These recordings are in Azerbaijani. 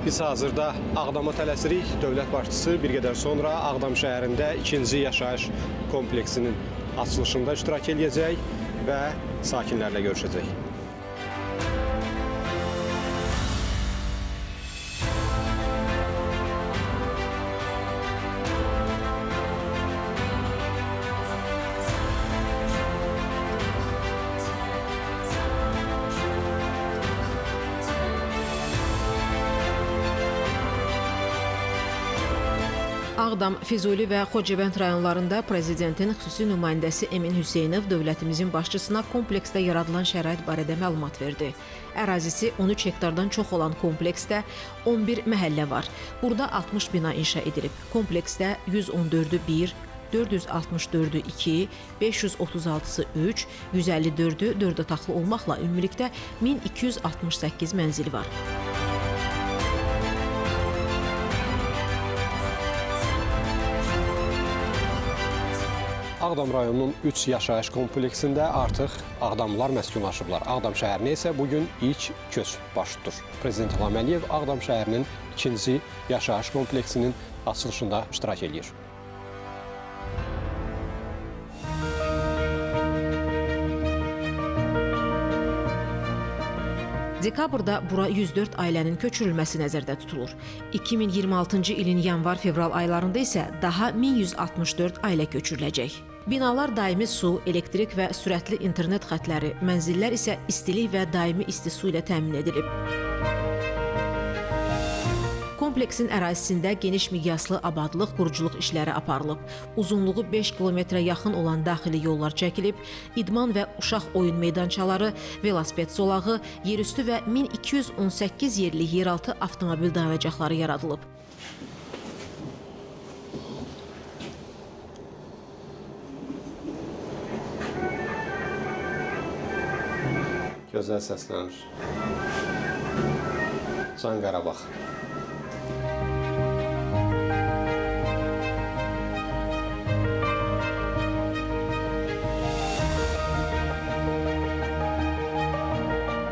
Biz hazırda Ağdama tələsirik. Dövlət başçısı bir qədər sonra Ağdam şəhərində ikinci yaşayış kompleksinin açılışında iştirak edəcək və sakinlərlə görüşəcək. Ağdam, Füzuli və Xocavənd rayonlarında Prezidentin xüsusi nümayəndəsi Emin Hüseynov dövlətimizin başçısına kompleksdə yaradılan şərait barədə məlumat verdi. Ərazisi 13 hektardan çox olan kompleksdə 11 məhəllə var. Burada 60 bina inşa edilib. Kompleksdə 114-ü 1, 464-ü 2, 536-sı 3, 154-ü 4 otaqlı olmaqla ümumilikdə 1268 mənzil var. Ağdam rayonunun 3 yaşayış kompleksində artıq ağdamlılar məskunlaşıblar. Ağdam şəhərinə isə bugün ilk köç baş tutur. Prezident İlham Əliyev Ağdam şəhərinin ikinci yaşayış kompleksinin açılışında iştirak edir. Dekabrda bura 104 ailənin köçürülməsi nəzərdə tutulur. 2026-cı ilin yanvar-fevral aylarında isə daha 1164 ailə köçürüləcək. Binalar daimi su, elektrik və sürətli internet xətləri, mənzillər isə istilik və daimi isti su ilə təmin edilib. Kompleksin ərazisində geniş miqyaslı abadlıq, quruculuq işləri aparılıb. Uzunluğu 5 kilometrə yaxın olan daxili yollar çəkilib, idman və uşaq oyun meydançaları, velosiped zolağı, yerüstü və 1218 yerli yeraltı avtomobil dayanacaqları yaradılıb. Gözəl səslənir. Can Qarabağ.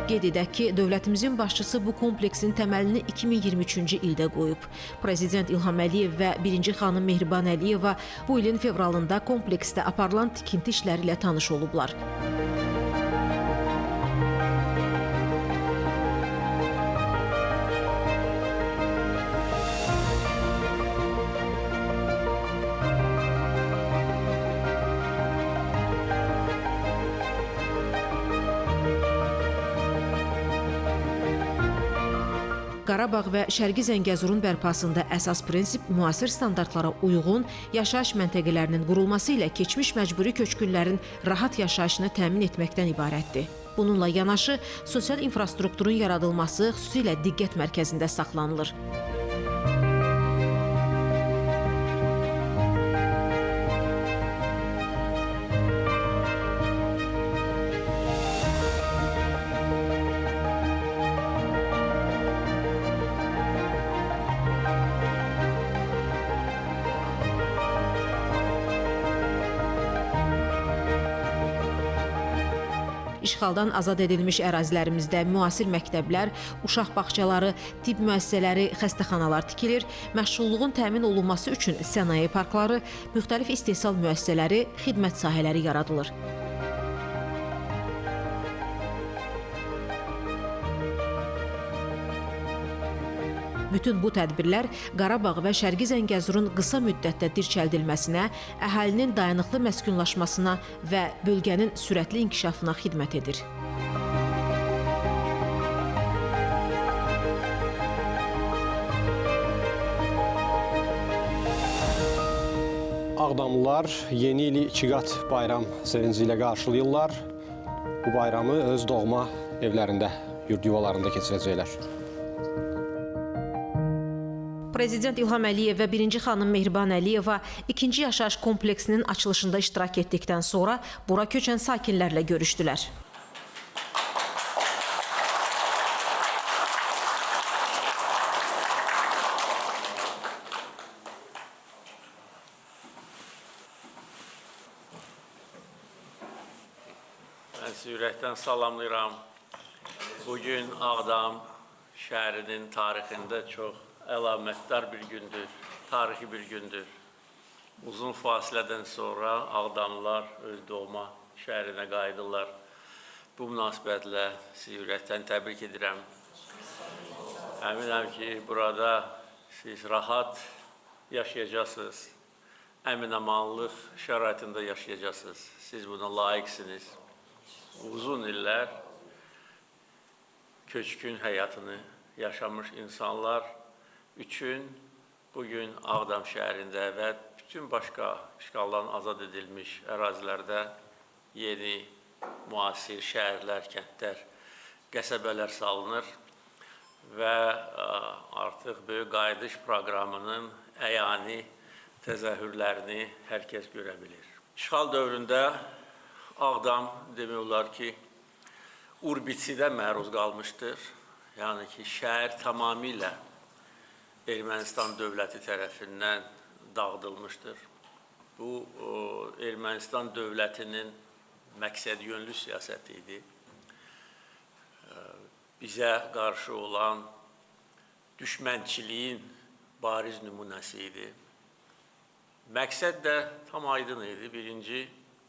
Qeyd edək ki, dövlətimizin başçısı bu kompleksin təməlini 2023-cü ildə qoyub. Prezident İlham Əliyev və birinci xanım Mehriban Əliyeva bu ilin fevralında kompleksdə aparılan tikinti işləri ilə tanış olublar. Qarabağ və Şərqi Zəngəzurun bərpasında əsas prinsip müasir standartlara uyğun yaşayış məntəqələrinin qurulması ilə keçmiş məcburi köçkünlərin rahat yaşayışını təmin etməkdən ibarətdir. Bununla yanaşı, sosial infrastrukturun yaradılması xüsusilə diqqət mərkəzində saxlanılır. İşğaldan azad edilmiş ərazilərimizdə müasir məktəblər, uşaq bağçaları, tibb müəssisələri, xəstəxanalar tikilir, məşğulluğun təmin olunması üçün sənaye parkları, müxtəlif istehsal müəssisələri, xidmət sahələri yaradılır. Bütün bu tədbirlər Qarabağ və Şərqi Zəngəzurun qısa müddətdə dirçəldilməsinə, əhalinin dayanıqlı məskunlaşmasına və bölgənin sürətli inkişafına xidmət edir. Ağdamlılar yeni ili ikiqat bayram sevinci ilə qarşılayırlar. Bu bayramı öz doğma evlərində, yurd yuvalarında keçirəcəklər. Prezident İlham Əliyev və birinci xanım Mehriban Əliyeva ikinci yaşayış kompleksinin açılışında iştirak etdikdən sonra bura köçən sakinlərlə görüşdülər. Mən sizi ürəkdən salamlayıram. Bugün Ağdam şəhərinin tarixində çox əlamətdar bir gündür, tarixi bir gündür. Uzun fasilədən sonra Ağdamlılar öz doğma şəhərinə qayıdırlar. Bu münasibətlə sizi ürəkdən təbrik edirəm. Əminəm ki, burada siz rahat yaşayacaqsınız, əmin-amanlıq şəraitində yaşayacaqsınız. Siz buna layiqsiniz. Uzun illər köçkün həyatını yaşamış insanlar üçün bugün Ağdam şəhərində və bütün başqa işğaldan azad edilmiş ərazilərdə yeni, müasir şəhərlər, kəndlər, qəsəbələr salınır və artıq böyük qayıdış proqramının əyani təzahürlərini hər kəs görə bilir. İşğal dövründə Ağdam demək olar ki, urbisidə məruz qalmışdır. Yəni ki, şəhər tamamilə Ermənistan dövləti tərəfindən dağıdılmışdır. Bu, Ermənistan dövlətinin məqsədyönlü siyasəti idi. Bizə qarşı olan düşmənçiliyin bariz nümunəsi idi. Məqsəd də tam aydın idi. Birinci,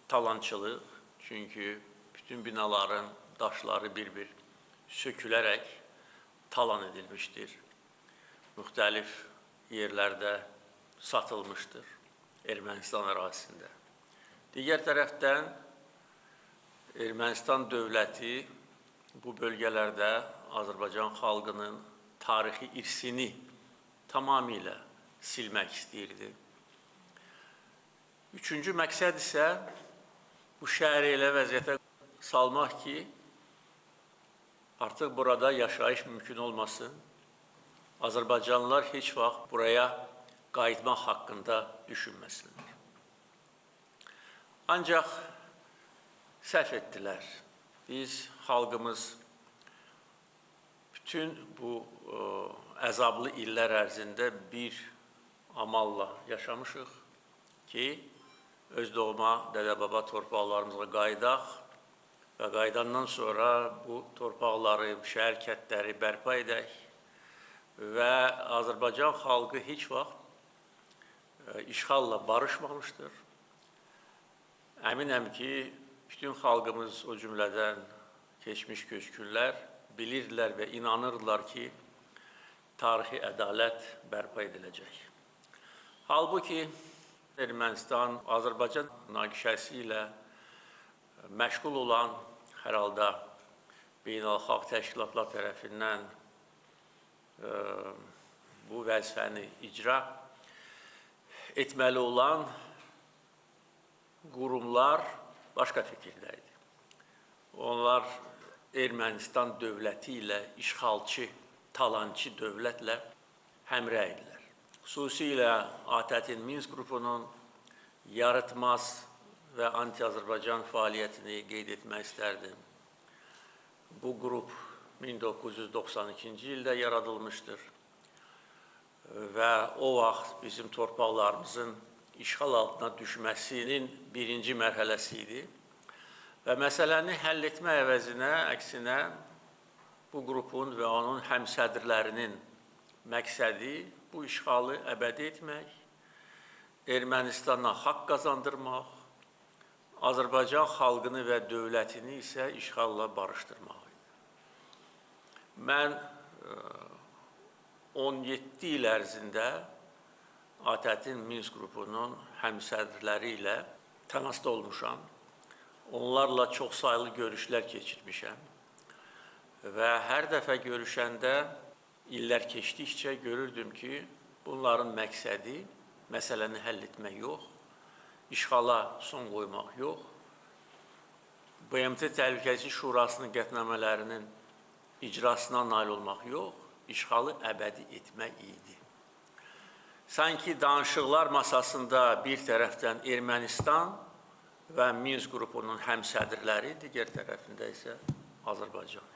talançılıq. Çünki bütün binaların daşları bir-bir sökülərək talan edilmişdir. Müxtəlif yerlərdə satılmışdır Ermənistan ərazisində. Digər tərəfdən Ermənistan dövləti bu bölgələrdə Azərbaycan xalqının tarixi irsini tamamilə silmək istəyirdi. Üçüncü məqsəd isə bu şəhəri elə vəziyyətə salmaq ki, artıq burada yaşayış mümkün olmasın. Azərbaycanlılar heç vaxt buraya qayıtmaq haqqında düşünməsinlər. Ancaq səhv etdilər. Biz, xalqımız bütün bu əzablı illər ərzində bir amalla yaşamışıq ki, öz doğma dədə-baba torpaqlarımıza qayıdaq və qayıdandan sonra bu torpaqları, şəhər kəndləri bərpa edək və Azərbaycan xalqı heç vaxt işğalla barışmamışdır. Əminəm ki, bütün xalqımız, o cümlədən keçmiş köçkünlər bilirdilər və inanırdılar ki, tarixi ədalət bərpa ediləcək. Halbuki, Ermənistan, Azərbaycan münaqişəsi ilə məşğul olan hər halda beynəlxalq təşkilatlar tərəfindən bu vəzifəni icra etməli olan qurumlar başqa fikirdə idi. Onlar Ermənistan dövləti ilə işğalçı, talançı dövlətlə həmrəy idilər. Xüsusilə ATƏT-in Minsk qrupunun yaratmaz və anti-Azərbaycan fəaliyyətini qeyd etmək istərdim. Bu qrup 1992-ci ildə yaradılmışdır və o vaxt bizim torpaqlarımızın işğal altına düşməsinin birinci mərhələsi idi və məsələni həll etmə əvəzinə, əksinə bu qrupun və onun həmsədrlərinin məqsədi bu işğalı əbədi etmək, Ermənistana haqq qazandırmaq, Azərbaycan xalqını və dövlətini isə işğalla barışdırmaq idi. Mən 17 il ərzində ATƏT-in Minsk qrupunun həmsədrləri ilə təmasda olmuşam. Onlarla çox saylı görüşlər keçirmişəm və hər dəfə görüşəndə illər keçdikcə görürdüm ki, bunların məqsədi məsələni həll etmək yox, işğala son qoymaq yox, BMT Təhlükəsizlik Şurasının qətnamələrinin icrasına nail olmaq yox, işğalı əbədi etmək idi. Sanki danışıqlar masasında bir tərəfdən Ermənistan və Minsk qrupunun həmsədrləri, digər tərəfində isə Azərbaycan.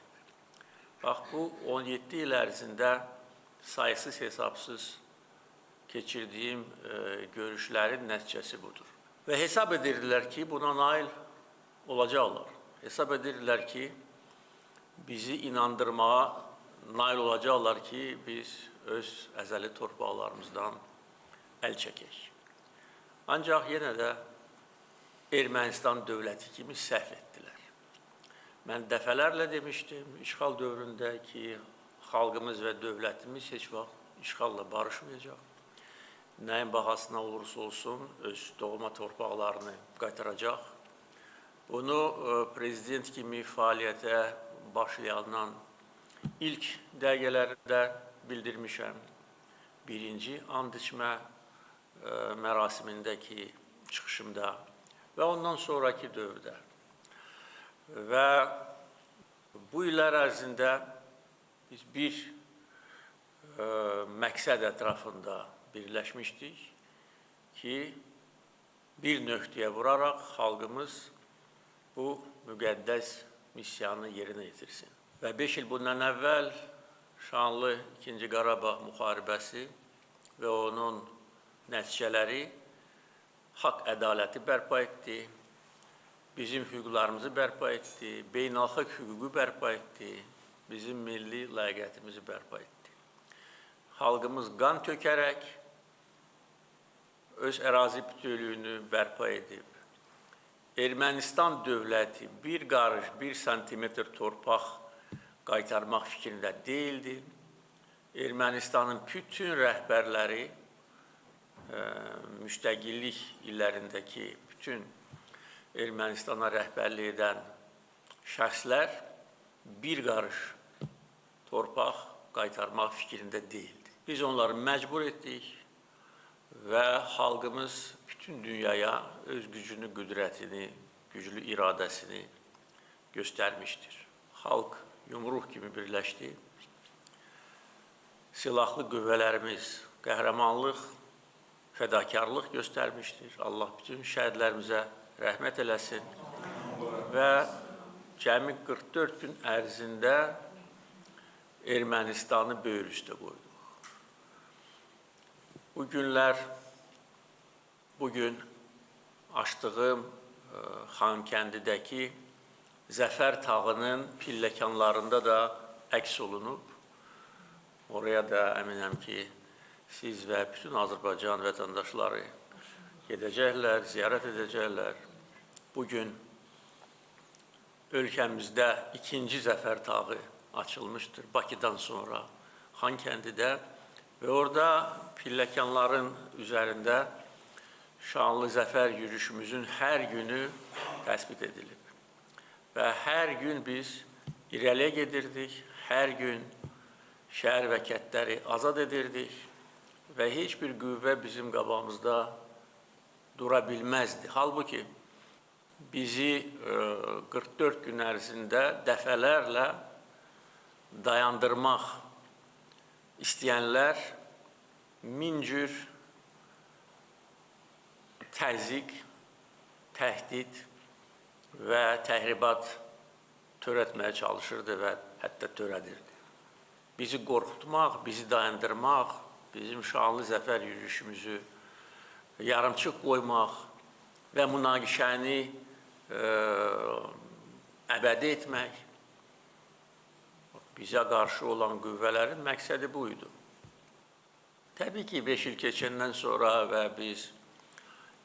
Bax, bu 17 il ərzində sayısız hesabsız keçirdiyim görüşlərin nəticəsi budur. Və hesab edirdilər ki, buna nail olacaqlar. Hesab edirdilər ki, bizi inandırmağa nail olacaqlar ki, biz öz əzəli torpaqlarımızdan əl çəkək. Ancaq yenə də Ermənistan dövləti kimi səhv etdilər. Mən dəfələrlə demişdim, işğal dövründə ki, xalqımız və dövlətimiz heç vaxt işğalla barışmayacaq. Nəyin bahasına olursa olsun, öz doğma torpaqlarını qaytaracaq. Bunu prezident kimi fəaliyyətə başlayandan ilk dəqiqələrdə bildirmişəm. Birinci and içmə mərasimindəki çıxışımda və ondan sonraki dövrdə. Və bu illər ərzində biz bir məqsəd ətrafında birləşmişdik ki, bir nöqtəyə vuraraq xalqımız bu müqəddəs missiyanı yerinə yetirsin. Və 5 il bundan əvvəl şanlı 2-ci Qarabağ müharibəsi və onun nəticələri haqq ədaləti bərpa etdi, bizim hüquqlarımızı bərpa etdi, beynəlxalq hüququ bərpa etdi, bizim milli ləyaqətimizi bərpa etdi. Xalqımız qan tökərək öz ərazi bütövlüyünü bərpa edib, Ermənistan dövləti bir qarış, 1 santimetr torpaq qaytarmaq fikrində deyildi. Ermənistanın bütün rəhbərləri, müstəqillik illərindəki bütün Ermənistana rəhbərlik edən şəxslər bir qarış torpaq qaytarmaq fikrində deyildi. Biz onları məcbur etdik və xalqımız bütün dünyaya öz gücünü, qüdrətini, güclü iradəsini göstərmişdir. Xalq yumruq kimi birləşdi. Silahlı qüvvələrimiz qəhrəmanlıq, fədakarlıq göstərmişdir. Allah bütün şəhidlərimizə rəhmət eləsin. Və cəmi 44 gün ərzində Ermənistanı böyür üstə qoyduq. Bugün açdığım Xankəndidəki Zəfər tağının pilləkanlarında da əks olunub. Oraya da əminəm ki, siz və bütün Azərbaycan vətəndaşları gedəcəklər, ziyarət edəcəklər. Bugün ölkəmizdə 2-ci Zəfər tağı açılmışdır Bakıdan sonra Xankəndidə və orada pilləkanların üzərində şanlı zəfər yürüyüşümüzün hər günü təsbit edilib. Və hər gün biz irəliyə gedirdik, hər gün şəhər və kəndləri azad edirdik və heç bir qüvvə bizim qabağımızda dura bilməzdi. Halbuki bizi 44 gün ərzində dəfələrlə dayandırmaq istəyənlər min cür təzyiq, təhdid və təhribat törətməyə çalışırdı və hətta törədirdi. Bizi qorxutmaq, bizi dayandırmaq, bizim şanlı zəfər yürüyüşümüzü yarımçıq qoymaq və münaqişəni əbədi etmək bizə qarşı olan qüvvələrin məqsədi bu idi. Təbii ki, 5 il keçəndən sonra və biz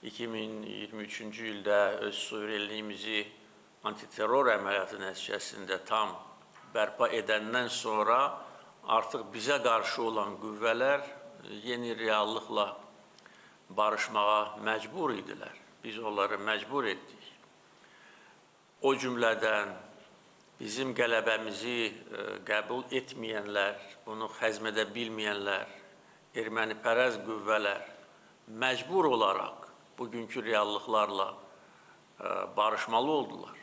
2023-cü ildə öz suverenliyimizi antiterror əməliyyatı nəticəsində tam bərpa edəndən sonra artıq bizə qarşı olan qüvvələr yeni reallıqla barışmağa məcbur idilər. Biz onları məcbur etdik. O cümlədən bizim qələbəmizi qəbul etməyənlər, bunu həzm edə bilməyənlər, ermənipərəz qüvvələr məcbur olaraq bugünkü reallıqlarla barışmalı oldular.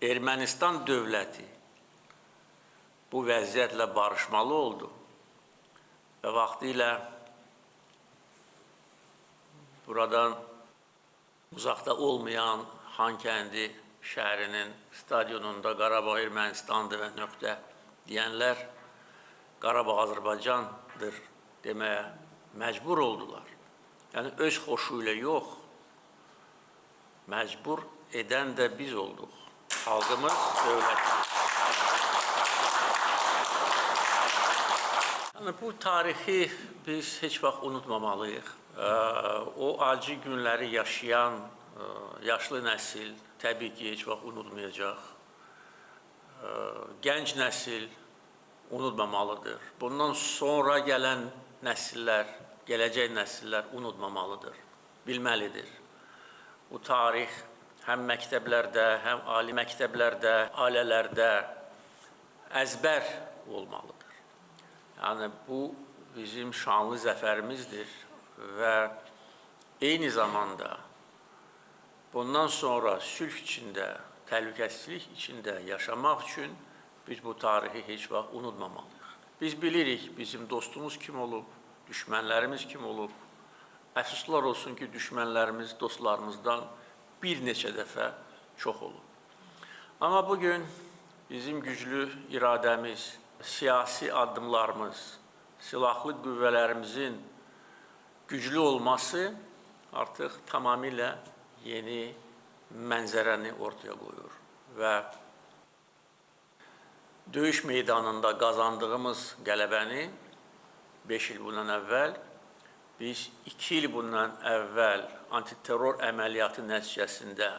Ermənistan dövləti bu vəziyyətlə barışmalı oldu və vaxtilə buradan uzaqda olmayan Xankəndi şəhərinin stadionunda Qarabağ Ermənistandır və nöqtə deyənlər Qarabağ Azərbaycandır deməyə məcbur oldular. Yəni, öz xoşu ilə yox, məcbur edən də biz olduq. Xalqımız, dövlətimiz. Yəni, bu tarixi biz heç vaxt unutmamalıyıq. O acı günləri yaşayan yaşlı nəsil təbii ki, heç vaxt unutmayacaq. Gənc nəsil unutmamalıdır. Bundan sonra gələn nəsillər, gələcək nəsillər unutmamalıdır, bilməlidir. Bu tarix həm məktəblərdə, həm ali məktəblərdə, ailələrdə əzbər olmalıdır. Yəni, bu bizim şanlı zəfərimizdir və eyni zamanda bundan sonra sülh içində, təhlükəsizlik içində yaşamaq üçün biz bu tarixi heç vaxt unutmamalıyıq. Biz bilirik bizim dostumuz kim olub, düşmənlərimiz kim olub. Əfsuslar olsun ki, düşmənlərimiz dostlarımızdan bir neçə dəfə çox olub. Amma bugün bizim güclü iradəmiz, siyasi addımlarımız, silahlı qüvvələrimizin güclü olması artıq tamamilə yeni mənzərəni ortaya qoyur və döyüş meydanında qazandığımız qələbəni 5 il bundan əvvəl, biz 2 il bundan əvvəl antiterror əməliyyatı nəticəsində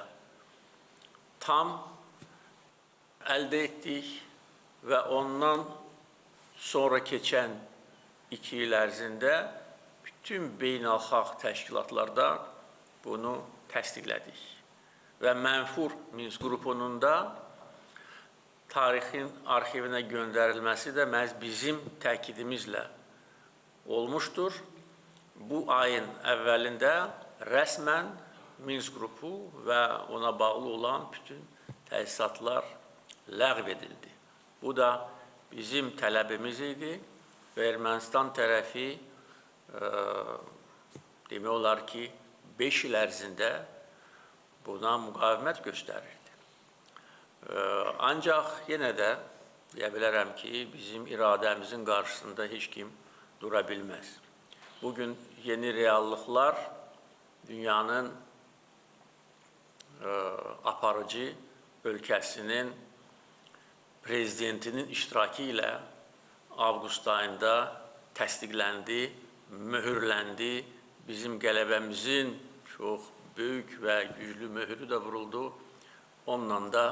tam əldə etdik və ondan sonra keçən 2 il ərzində bütün beynəlxalq təşkilatlarda bunu təsdiqlədik. Və Mənfur Minsk qrupunun da tarixin arxivinə göndərilməsi də məhz bizim təkidimizlə olmuşdur. Bu ayın əvvəlində rəsmən Minsk qrupu və ona bağlı olan bütün təsisatlar ləğv edildi. Bu da bizim tələbimiz idi və Ermənistan tərəfi demək olar ki, 5 il ərzində buna müqavimət göstərirdi. Ancaq yenə də deyə bilərəm ki, bizim iradəmizin qarşısında heç kim dura bilməz. Bugün yeni reallıqlar dünyanın aparıcı ölkəsinin prezidentinin iştirakı ilə avqust ayında təsdiqləndi, mühürləndi. Bizim qələbəmizin çox böyük və güclü mühürü də vuruldu. Onunla da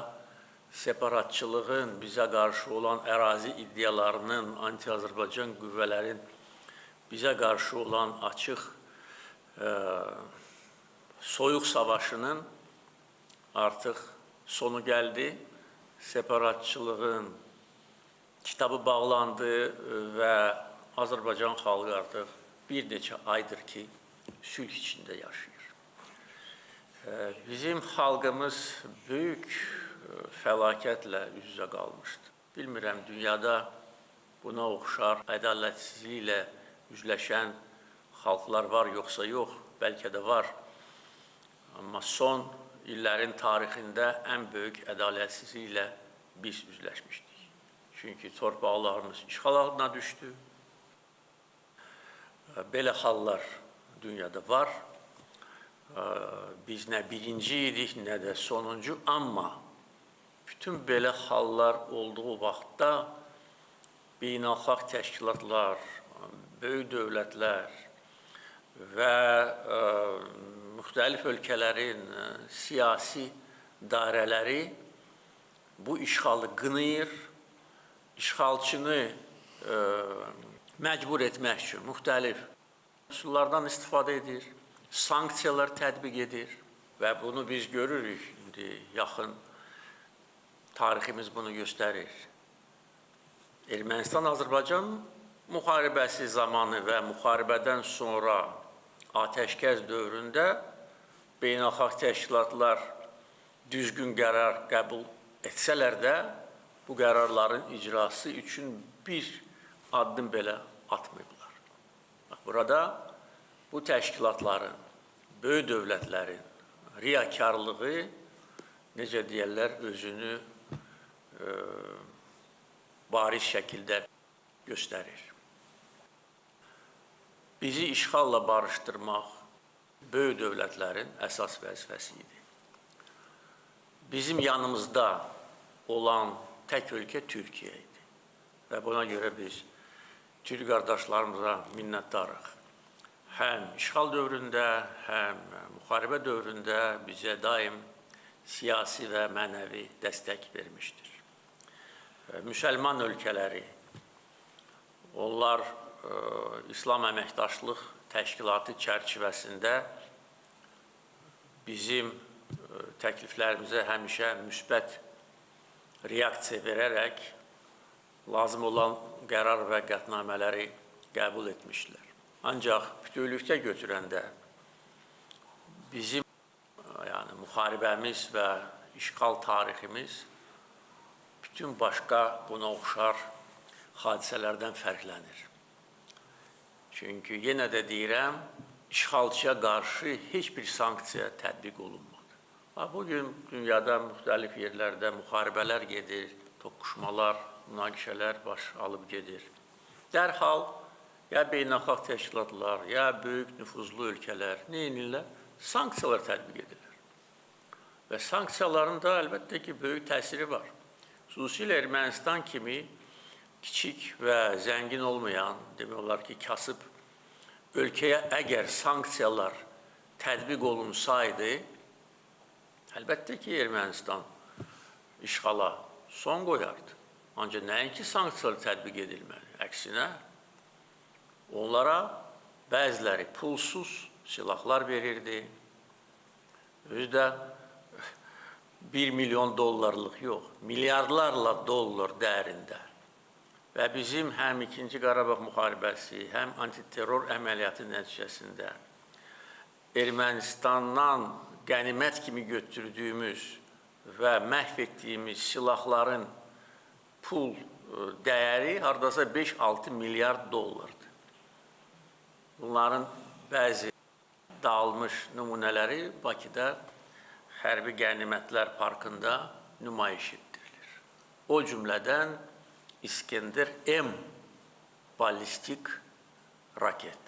separatçılığın, bizə qarşı olan ərazi iddialarının, anti-Azərbaycan qüvvələrin bizə qarşı olan açıq soyuq savaşının artıq sonu gəldi. Separatçılığın kitabı bağlandı və Azərbaycan xalqı artıq bir neçə aydır ki, sülh içində yaşayır. Bizim xalqımız böyük fəlakətlə üz-üzə qalmışdı. Bilmirəm, dünyada buna oxşar ədalətsizliklə üzləşən xalqlar var, yoxsa yox, bəlkə də var. Amma son illərin tarixində ən böyük ədalətsizliklə biz üzləşmişdik. Çünki torpaqlarımız işğal altına düşdü. Belə hallar dünyada var. Biz nə birinci idik, nə də sonuncu, amma bütün belə hallar olduğu vaxtda beynəlxalq təşkilatlar, böyük dövlətlər və müxtəlif ölkələrin siyasi dairələri bu işğalı qınayır, işğalçını məcbur etmək üçün müxtəlif üsullardan istifadə edir, sanksiyalar tətbiq edir və bunu biz görürük. İndi yaxın tariximiz bunu göstərir. Ermənistan-Azərbaycan müharibəsi zamanı və müharibədən sonra atəşkəs dövründə beynəlxalq təşkilatlar düzgün qərar qəbul etsələr də bu qərarların icrası üçün bir addım belə atmayıblar. Burada bu təşkilatların, böyük dövlətlərin riyakarlığı, necə deyərlər, özünü bariz şəkildə göstərir. Bizi işğalla barışdırmaq böyük dövlətlərin əsas vəzifəsi idi. Bizim yanımızda olan tək ölkə Türkiyə idi və buna görə biz Türk qardaşlarımıza minnətdarıq. Həm işğal dövründə, həm müharibə dövründə bizə daim siyasi və mənəvi dəstək vermişdir. Müsəlman ölkələri, onlar İslam Əməkdaşlıq Təşkilatı çərçivəsində bizim təkliflərimizə həmişə müsbət reaksiya verərək lazım olan qərar və qətnamələri qəbul etmişlər. Ancaq bütövlükdə götürəndə bizim müharibəmiz və işğal tariximiz bütün başqa buna oxşar hadisələrdən fərqlənir. Çünki yenə də deyirəm, işğalçıya qarşı heç bir sanksiya tətbiq olunmadı. Bugün dünyada müxtəlif yerlərdə müharibələr gedir, toqquşmalar, münaqişələr baş alıb gedir. Dərhal ya beynəlxalq təşkilatlar, ya böyük nüfuzlu ölkələr nə edirlər? Sanksiyalar tətbiq edirlər. Və sanksiyaların da əlbəttə ki, böyük təsiri var. Xüsusilə Ermənistan kimi kiçik və zəngin olmayan, demək olar ki, kasıb ölkəyə əgər sanksiyalar tətbiq olunsaydı, əlbəttə ki, Ermənistan işğala son qoyardı. Ancaq nəinki sanksiyalar tətbiq edilməli, əksinə onlara bəziləri pulsuz silahlar verirdi. Özü də 1 milyon dollarlıq yox, milyardlarla dollar dəyərində. Və bizim həm 2-ci Qarabağ müharibəsi, həm antiterror əməliyyatı nəticəsində Ermənistandan qənimət kimi götürdüyümüz və məhv etdiyimiz silahların pul dəyəri hardasa 5-6 milyard dollardır. Bunların bəzi dağılmış nümunələri Bakıda Hərbi Qənimətlər Parkında nümayiş etdirilir. O cümlədən İskender M ballistik raket.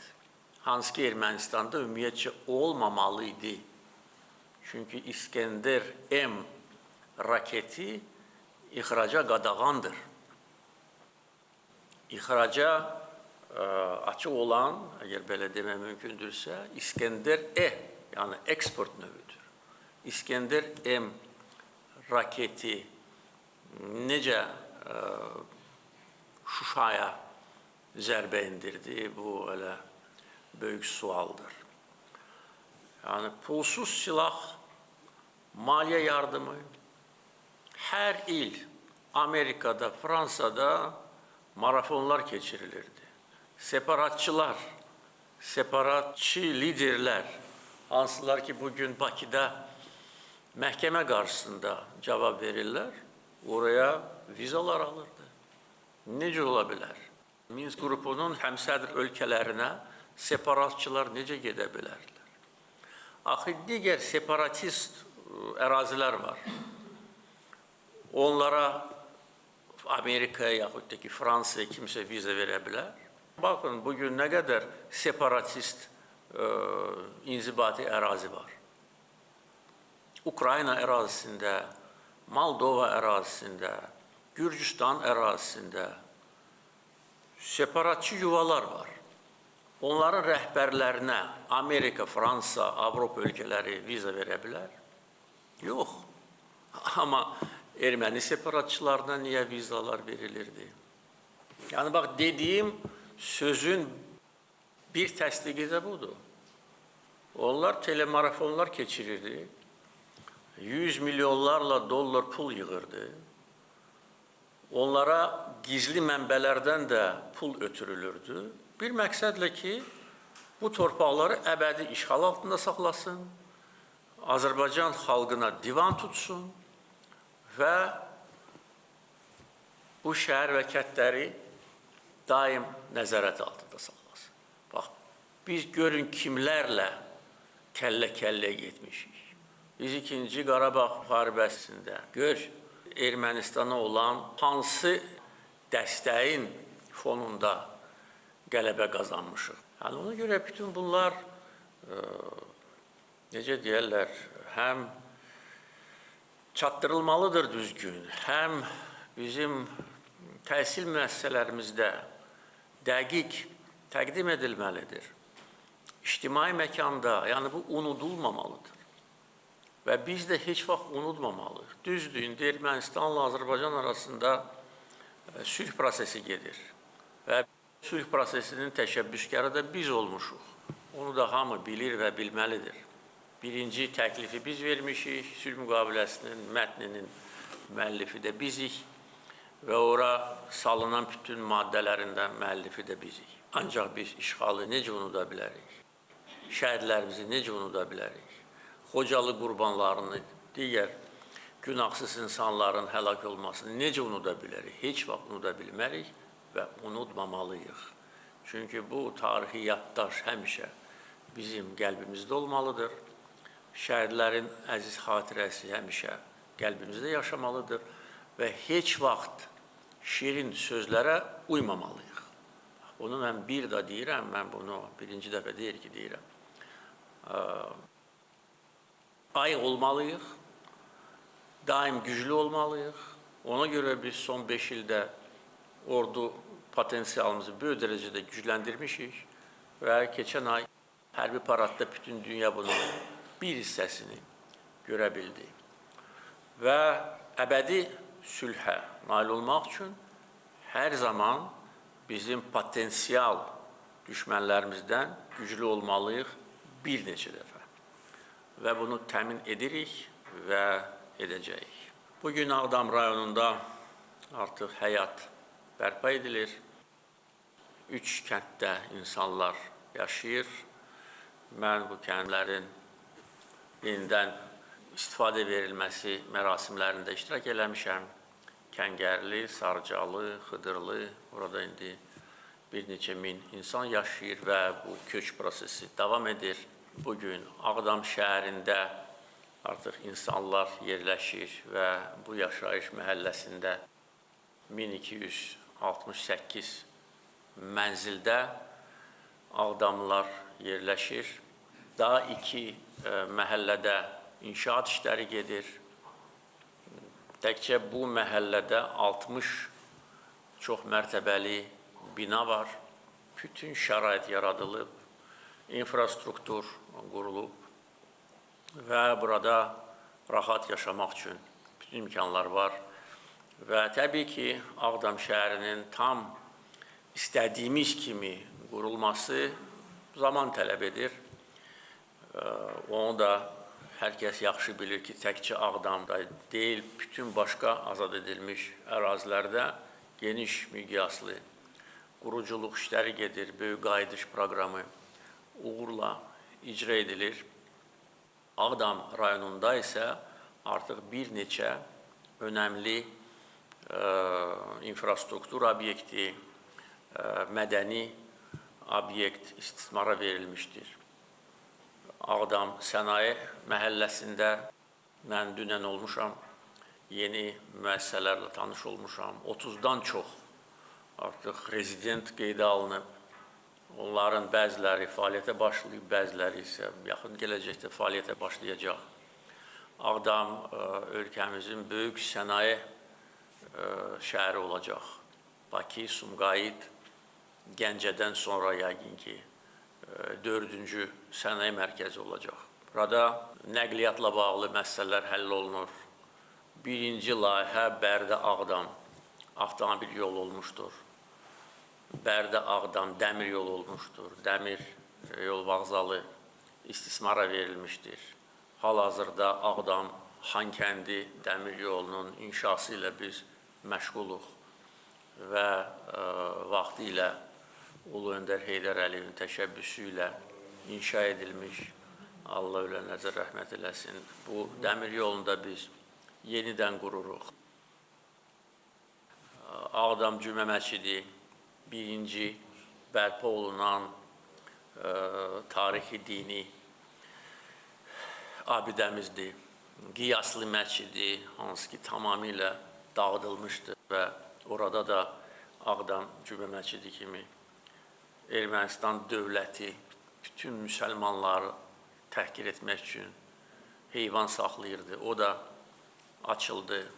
Hansı ki Ermənistanda ümumiyyətcə olmamalı idi. Çünki İskender M raketi ixraca qadağandır. İxraca açıq olan, əgər belə demək mümkündürsə, İskender E, yəni eksport növüdür. İskender M raketi necə Şuşaya zərbə indirdi, bu elə böyük sualdır. Yəni, pulsuz silah, maliyyə yardımı hər il Amerikada, Fransada marafonlar keçirilirdi. Separatçılar, separatçı liderlər, hansılar ki, bugün Bakıda məhkəmə qarşısında cavab verirlər, oraya vizalar alırdı. Necə ola bilər? Minsk qrupunun həmsədr ölkələrinə separatçılar necə gedə bilərlər? Axı, digər separatist ərazilər var. Onlara Amerikaya yaxud da ki, Fransaya kimsə viza verə bilər. Baxın, bugün nə qədər separatist inzibati ərazi var. Ukrayna ərazisində, Moldova ərazisində, Gürcüstan ərazisində separatçı yuvalar var. Onların rəhbərlərinə Amerika, Fransa, Avropa ölkələri viza verə bilər? Yox. Amma erməni separatçılarına niyə vizalar verilirdi? Yəni, bax, dediyim sözün bir təsdiqi də budur. Onlar telemarafonlar keçirirdi. 100 milyonlarla dollar pul yığırdı. Onlara gizli mənbələrdən də pul ötürülürdü. Bir məqsədlə ki, bu torpaqları əbədi işğal altında saxlasın, Azərbaycan xalqına divan tutsun və bu şəhər və kəndləri daim nəzarət altında saxlasın. Bax, biz görün kimlərlə kəllə-kəlləyə getmişik. Biz 2-ci Qarabağ müharibəsində gör, Ermənistana olan hansı dəstəyin fonunda qələbə qazanmışıq. Yəni, ona görə bütün bunlar, necə deyərlər, həm çatdırılmalıdır düzgün, həm bizim təhsil müəssisələrimizdə dəqiq təqdim edilməlidir. İctimai məkanda, yəni bu unudulmamalıdır. Və biz də heç vaxt unutmamalıyıq. Düzdür, indi Ermənistanla Azərbaycan arasında sülh prosesi gedir. Və sülh prosesinin təşəbbüskarı da biz olmuşuq. Onu da hamı bilir və bilməlidir. Birinci təklifi biz vermişik, sülh müqaviləsinin mətninin müəllifi də bizik və ora salınan bütün maddələrindən müəllifi də bizik. Ancaq biz işğalı necə unuda bilərik? Şəhidlərimizi necə unuda bilərik? Xocalı qurbanlarını, digər günahsız insanların həlak olmasını necə unuda bilərik? Heç vaxt unuda bilmərik və unutmamalıyıq. Çünki bu tarixi yaddaş həmişə bizim qəlbimizdə olmalıdır. Şəhidlərin əziz xatirəsi həmişə qəlbimizdə yaşamalıdır və heç vaxt şirin sözlərə uymamalıyıq. Bunu mən bir də deyirəm, mən bunu birinci dəfə deyir ki, deyirəm. Ayıq olmalıyıq, daim güclü olmalıyıq. Ona görə biz son 5 ildə ordu potensialımızı böyük dərəcədə gücləndirmişik və keçən ay hərbi paradda bütün dünya bunun bir hissəsini görə bildi. Və əbədi sülhə nail olmaq üçün hər zaman bizim potensial düşmənlərimizdən güclü olmalıyıq bir neçə dəfə. Və bunu təmin edirik və edəcəyik. Bugün Ağdam rayonunda artıq həyat bərpa edilir. 3 kənddə insanlar yaşayır. Mən bu kəndlərin yenidən istifadə verilməsi mərasimlərində iştirak eləmişəm. Kəngərli, Sarcalı, Xıdırlı, orada indi bir neçə min insan yaşayır və bu köç prosesi davam edir. Bugün Ağdam şəhərində artıq insanlar yerləşir və bu yaşayış məhəlləsində 1268 mənzildə Ağdamlılar yerləşir. Daha 2 məhəllədə inşaat işləri gedir. Təkcə bu məhəllədə 60 çox mərtəbəli bina var. Bütün şərait yaradılıb, infrastruktur qurulub və burada rahat yaşamaq üçün bütün imkanlar var. Və təbii ki, Ağdam şəhərinin tam istədiyimiz kimi qurulması zaman tələb edir. Onu da hər kəs yaxşı bilir ki, təkcə Ağdamda deyil, bütün başqa azad edilmiş ərazilərdə geniş miqyaslı quruculuq işləri gedir, böyük qayıdış proqramı uğurla icra edilir. Ağdam rayonunda isə artıq bir neçə önəmli infrastruktur obyekti, mədəni obyekt istismara verilmişdir. Ağdam Sənaye məhəlləsində mən dünən olmuşam, yeni müəssisələrlə tanış olmuşam. 30-dan çox artıq rezident qeydə alınıb. Onların bəziləri fəaliyyətə başlayıb, bəziləri isə yaxın gələcəkdə fəaliyyətə başlayacaq. Ağdam ölkəmizin böyük sənaye şəhəri olacaq. Bakı, Sumqayıt, Gəncədən sonra yəqin ki, 4-cü sənaye mərkəzi olacaq. Burada nəqliyyatla bağlı məsələlər həll olunur. Birinci layihə Bərdə-Ağdam avtomobil yolu olmuşdur. Bərdə-Ağdam dəmir yolu olmuşdur. Dəmir yol vağzalı istismara verilmişdir. Hal-hazırda Ağdam Xankəndi dəmir yolunun inşası ilə biz məşğuluq və vaxtı ilə Ulu Öndər Heydər Əliyevin təşəbbüsü ilə inşa edilmiş, Allah ölənlərə rəhmət eləsin, bu dəmir yolunu da biz yenidən qururuq. Ağdam Cümə Məscidi birinci bərpa olunan tarixi dini abidəmizdir. Qiyaslı Məscidi, hansı ki tamamilə dağıdılmışdır və orada da Ağdam Cümə Məscidi kimi Ermənistan dövləti bütün müsəlmanları təhqir etmək üçün heyvan saxlayırdı. O da açıldı.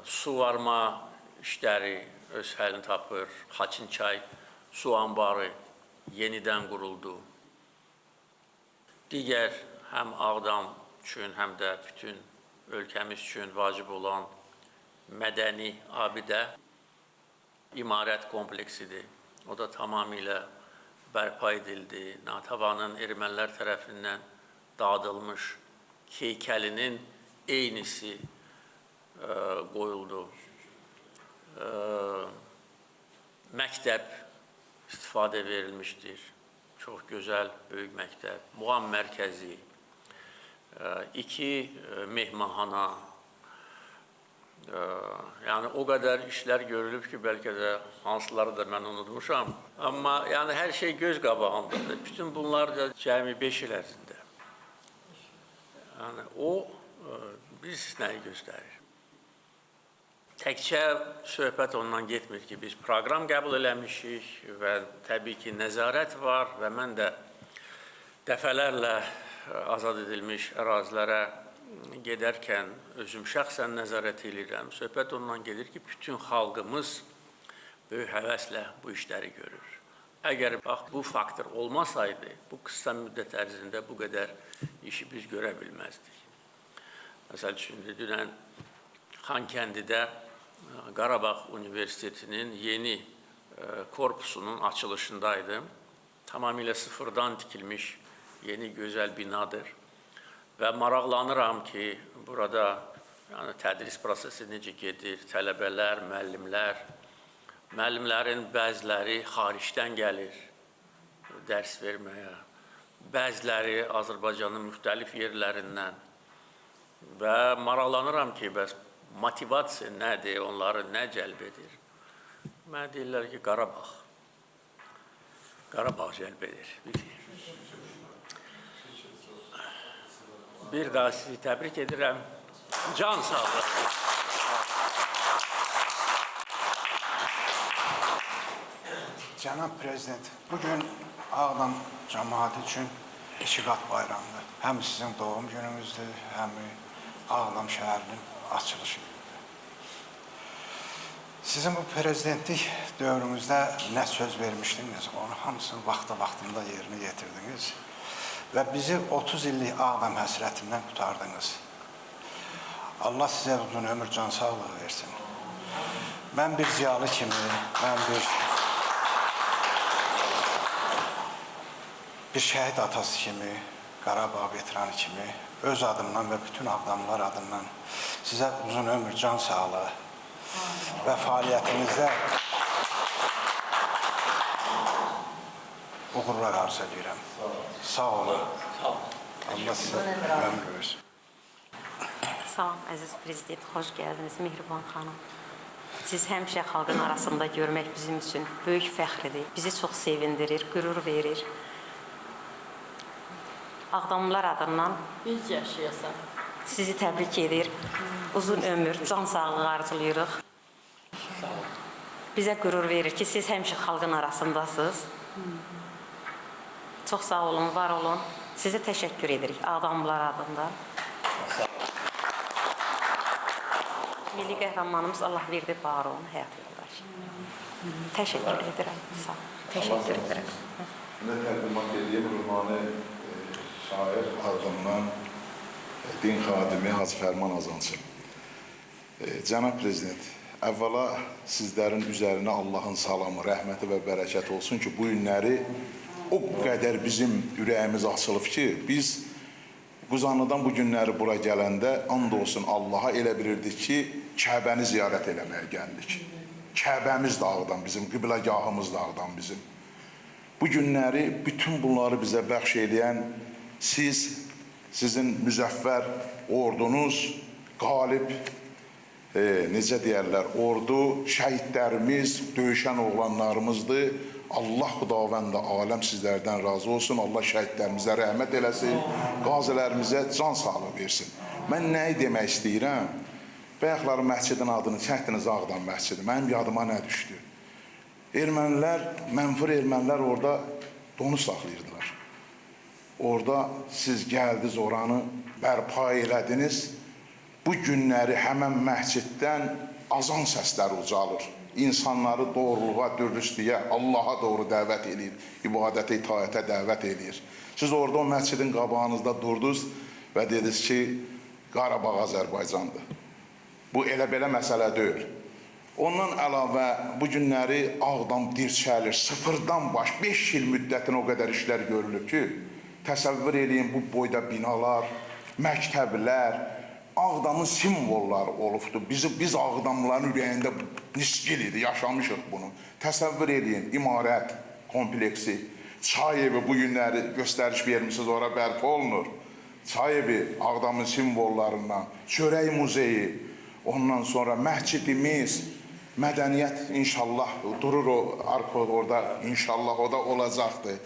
Su varma işləri öz həllini tapır. Xaçınçay su anbarı yenidən quruldu. Digər həm Ağdam üçün, həm də bütün ölkəmiz üçün vacib olan mədəni abidə imarət kompleksidir. O da tamamilə bərpa edildi. Natavanın ermənilər tərəfindən dağıdılmış heykəlinin eynisi qoyuldu. Məktəb istifadə verilmişdir. Çox gözəl, böyük məktəb. Muğam mərkəzi, 2 mehmanxana. Yəni o qədər işlər görülüb ki, bəlkə də hansıları da mən unutmuşam. Amma yəni hər şey göz qabağındadır. Bütün bunlar da cəmi 5 il ərzində. Yəni o biz nəyi göstərir? Təkcə söhbət ondan getmir ki, biz proqram qəbul eləmişik və təbii ki, nəzarət var və mən də dəfələrlə azad edilmiş ərazilərə gedərkən özüm şəxsən nəzarət edirəm. Söhbət ondan gedir ki, bütün xalqımız böyük həvəslə bu işləri görür. Əgər bax, bu faktor olmasaydı, bu qısa müddət ərzində bu qədər işi biz görə bilməzdik. Məsəl üçün, dünən Xankəndidə Qarabağ Universitetinin yeni korpusunun açılışındaydım. Tamamilə sıfırdan tikilmiş yeni gözəl binadır. Və maraqlanıram ki, burada tədris prosesi necə gedir, tələbələr, müəllimlərin bəziləri xaricdən gəlir dərs verməyə, bəziləri Azərbaycanın müxtəlif yerlərindən və maraqlanıram ki, bəs motivasiya nədir, onları nə cəlb edir? Mənə deyirlər ki, Qarabağ. Qarabağ cəlb edir. Bir daha sizi təbrik edirəm. Can sağlığı. Cənab Prezident, bugün Ağdam cəmaəti üçün İkiqat bayramıdır. Həm sizin doğum gününüzdür, həm Ağdam şəhərinin açılışı günüdür. Sizin bu prezidentlik dövrünüzdə nə söz vermişdiniz, onu hamısını vaxtında yerinə yetirdiniz və bizi 30 illik Ağdam həsrətindən qutardınız. Allah sizə uzun ömür, can sağlığı versin. Mən bir ziyalı kimi, mən bir şəhid atası kimi, Qarabağ veteranı kimi, öz adımdan və bütün Ağdamlılar adından sizə uzun ömür, can sağlığı və fəaliyyətinizdə uğurlar arzu edirəm. Sağ olun. Allah sizə ömür versin. Salam, əziz prezident, xoş gəldiniz, Mehriban xanım. Siz həmişə xalqın arasında görmək bizim üçün böyük fəxridir. Bizi çox sevindirir, qürur verir. Ağdamlılar adından sizi təbrik edir. Uzun ömür, can sağlığı arzulayırıq. Bizə qürur verir ki, siz həmişə xalqın arasındasınız. Çox sağ olun, var olun. Sizə təşəkkür edirik Ağdamlılar adından. Milli qəhrəmanımız Allahverdi Baron həyat yoldaşı. Təşəkkür edirəm. Sağ olun. Təşəkkür edirəm. Nə təqdimat edeyim, Ruhani şair Ağdamdan din xadimi Hacı Fərman Azancı. Cənab Prezident, əvvəla sizlərin üzərinə Allahın salamı, rəhməti və bərəkəti olsun ki, bu günləri o qədər bizim ürəyimiz açılıb ki, biz Quzanlıdan bu günləri bura gələndə and olsun Allaha elə bilirdik ki, Kəbəni ziyarət eləməyə gəldik. Kəbəmiz də Ağdam bizim, qibləgahımız da Ağdam bizim. Bu günləri, bütün bunları bizə bəxş eləyən sizin müzəffər ordunuz, qalib, necə deyərlər, ordu, şəhidlərimiz, döyüşən oğlanlarımızdır. Allah xudavənd aləm sizlərdən razı olsun. Allah şəhidlərimizə rəhmət eləsin, qazilərimizə can sağlığı versin. Mən nəyi demək istəyirəm? Bayaqları məscidin adını çəkdiniz, Ağdam məscidi. Mənim yadıma nə düşdü? Ermənilər, mənfur ermənilər orada donu saxlayırdılar. Orada siz gəldiniz, oranı bərpa elədiniz. Bu günləri həmən məsciddən azan səsləri ucalır. insanları doğruluğa, dürüstlüyə, Allaha doğru dəvət edir, ibadətə, itaətə dəvət edir. Siz orada o məscidin qabağınızda durdunuz və dediniz ki, Qarabağ Azərbaycandır. Bu elə-belə məsələ deyil. Ondan əlavə bu günləri Ağdam dirçəlir, sıfırdan 5 il müddətinə o qədər işlər görülüb ki, təsəvvür edin bu boyda binalar, məktəblər, Ağdamın simvolları olubdur. Biz Ağdamlıların ürəyində nisgil idi, yaşamışıq bunu. Təsəvvür edin, imarət kompleksi, çay evi bu günləri göstəriş vermişsiniz, ora bərpa olunur. Çay evi Ağdamın simvollarından, çörək muzeyi, ondan sonra məscidimiz, mədəniyyət inşallah durur orada, inşallah o da olacaqdır.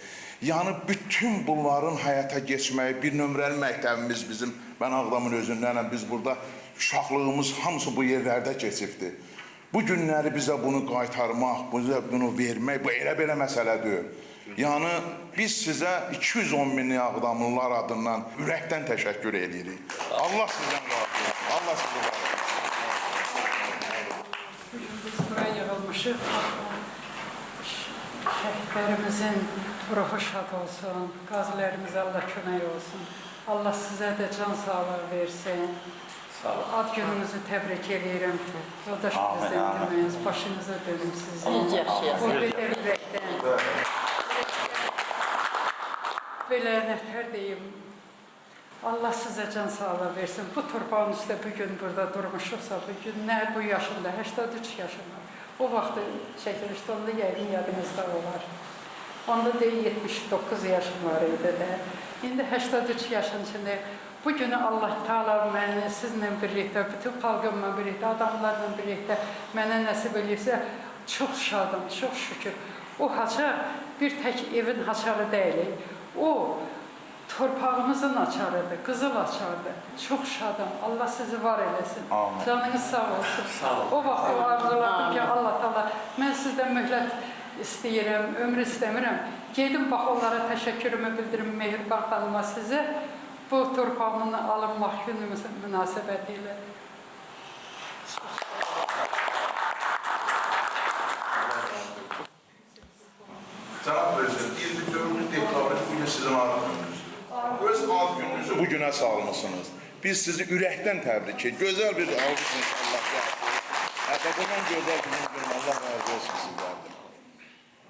Yəni bütün bunların həyata geçməyi, bir nömrəli məktəbimiz bizim, mən Ağdamın özündənəm, biz burada uşaqlığımız hamısı bu yerlərdə keçibdir. Bu günləri bizə bunu qaytarmaq, bizə bunu vermək, bu elə-belə məsələ deyil. Yəni biz sizə 210 minlik Ağdamlılar adından ürəkdən təşəkkür edirik. Allah sizdən razı olsun. Allah sizdən razı olsun. Biz buraya yığılmışıq. Şəhidlərimizin ruhu şad olsun, qazilərimiz Allah kömək olsun. Allah sizə də can sağlığı versin. Ad gününüzü təbrik edirəm. Yoldaş prezidentimiz, başınıza dönüm sizin. Bu qədər ürəkdən. Belə nətər deyim, Allah sizə can sağlığı versin. Bu torpağın üstə bugün burada durmuşuqsa, bugün nə bu yaşında, 83 yaşında. O vaxt çəkilmişdi, onda yəqin yadınızda olar. Onda deyil 79 yaşım var idi də. İndi 83 yaşın içində bu günü Allah Teala məni sizlə birlikdə, bütün xalqımla birlikdə, adamlarla birlikdə mənə nəsib eləyirsə, çox şadım, çox şükür. O haçar bir tək evin haçarı deyil. O torpağımızın açarıdır, qızıl açardır. Çox şadım. Allah sizi var eləsin. Amin. Canınız sağ olsun. O vaxt o arzuladım ki, Allah Teala, mən sizdən möhlət istəyirəm, ömrü istəmirəm. Gedim bax onlara təşəkkürümü bildirim Mehriban xanıma sizə. Bu torpağımın alınmaq günümüz münasibəti ilə. Cənab Prezident, 24 dekabr bugün sizin ad gününüzdür. Öz ad gününüzü bugünə salmışsınız. Biz sizi ürəkdən təbrik edirik. Gözəl bir alqış inşallah gəlsin. Həqiqətən gözəl bir gün. Allah razı olsun sizlərdən.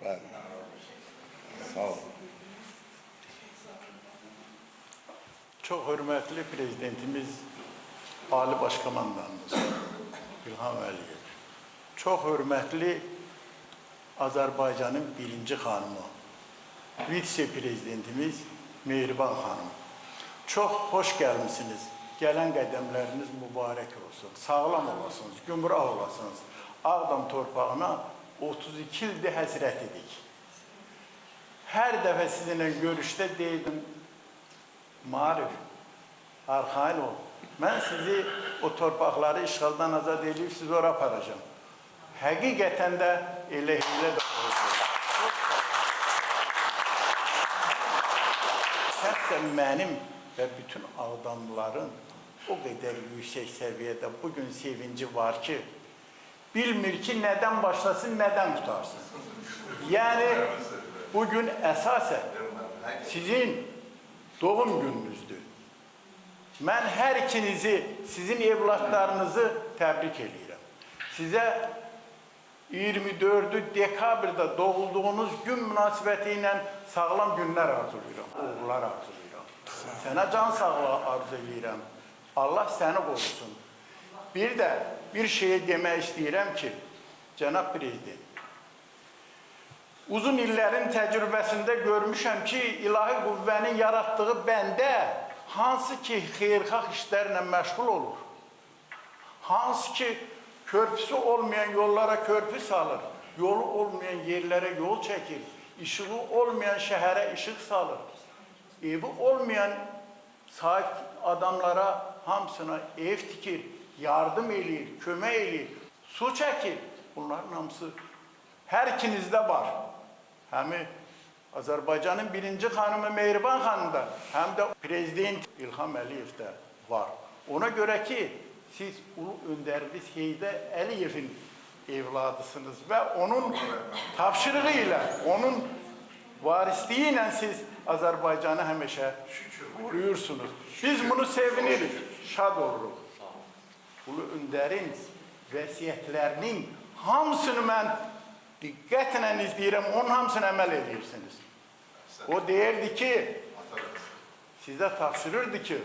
Bəli. Sağ olun. Çox hörmətli prezidentimiz, Ali Başkomandanımız İlham Əliyev, çox hörmətli Azərbaycanın birinci xanımı, vitse-prezidentimiz Mehriban xanım. Çox xoş gəlmişsiniz, gələn qədəmləriniz mübarək olsun, sağlam olasınız, gümrah olasınız. Ağdam torpağına 32 ildir həsrət edik. Hər dəfə sizinlə görüşdə deydim, Marif, arxain ol. Mən sizi o torpaqları işğaldan azad edib sizi ora aparacağım. Həqiqətən də elə də oldu. Şəxsən mənim və bütün Ağdamlıların o qədər yüksək səviyyədə bugün sevinci var ki, bilmir ki, nədən başlasın, nədən qutarsın. Yəni, bugün əsasən sizin doğum gününüzdür. Mən hər ikinizi, sizin evlatlarınızı təbrik edirəm. Sizə 24 dekabrda doğulduğunuz gün münasibəti ilə sağlam günlər arzulayıram, uğurlar arzulayıram. Sənə can sağlığı arzu edirəm. Allah səni qorusun. Bir də bir şeyi demək istəyirəm ki, Cənab Prezident, uzun illərin təcrübəsində görmüşəm ki, ilahi qüvvənin yaratdığı bəndə hansı ki, xeyirxah işlərlə məşğul olur, hansı ki, körpüsü olmayan yollara körpü salır, yolu olmayan yerlərə yol çəkir, işığı olmayan şəhərə işıq salır, evi olmayan sahip adamlara hamısına ev tikir, yardım edir, kömək edir, su çəkir. Bunların hamısı hər ikinizdə var. Həm Azərbaycanın birinci xanımı Mehriban xanımda, həm də Prezident İlham Əliyevdə var. Ona görə ki, siz ulu öndəriniz Heydər Əliyevin evladısınız və onun tapşırığı ilə, onun varisliyi ilə siz Azərbaycanı həmişə qoruyursunuz. Biz bunu sevinirik, şad oluruq. Ulu Öndərin vəsiyyətlərinin hamısını mən diqqətlə izləyirəm, onun hamısını əməl edirsiniz. O deyirdi ki, sizə tapşırırdı ki,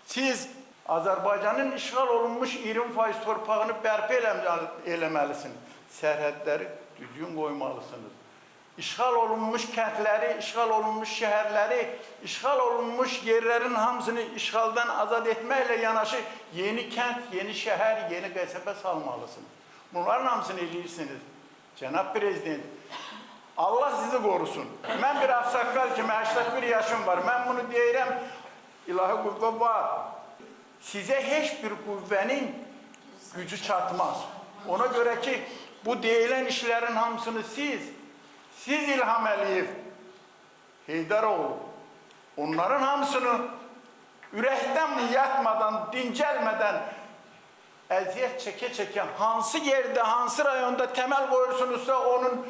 siz Azərbaycanın işğal olunmuş 20% torpağını bərpa eləməlisiniz. Sərhədləri düzgün qoymalısınız. İşğal olunmuş kəndləri, işğal olunmuş şəhərləri, işğal olunmuş yerlərin hamısını işğaldan azad etməklə yanaşı yeni kənd, yeni şəhər, yeni qəsəbə salmalısınız. Bunların hamısını eləyirsiniz. Cənab Prezident, Allah sizi qorusun. Mən bir ağsaqqal kimi 81 yaşım var. Mən bunu deyirəm, ilahi qüvvə var. Sizə heç bir qüvvənin gücü çatmaz. Ona görə ki, bu deyilən işlərin hamısını siz İlham Əliyev, Heydaroğlu, onların hamısını ürəkdən yatmadan, dincəlmədən, əziyyət çəkə-çəkə hansı yerdə, hansı rayonda təməl qoyursunuzsa onun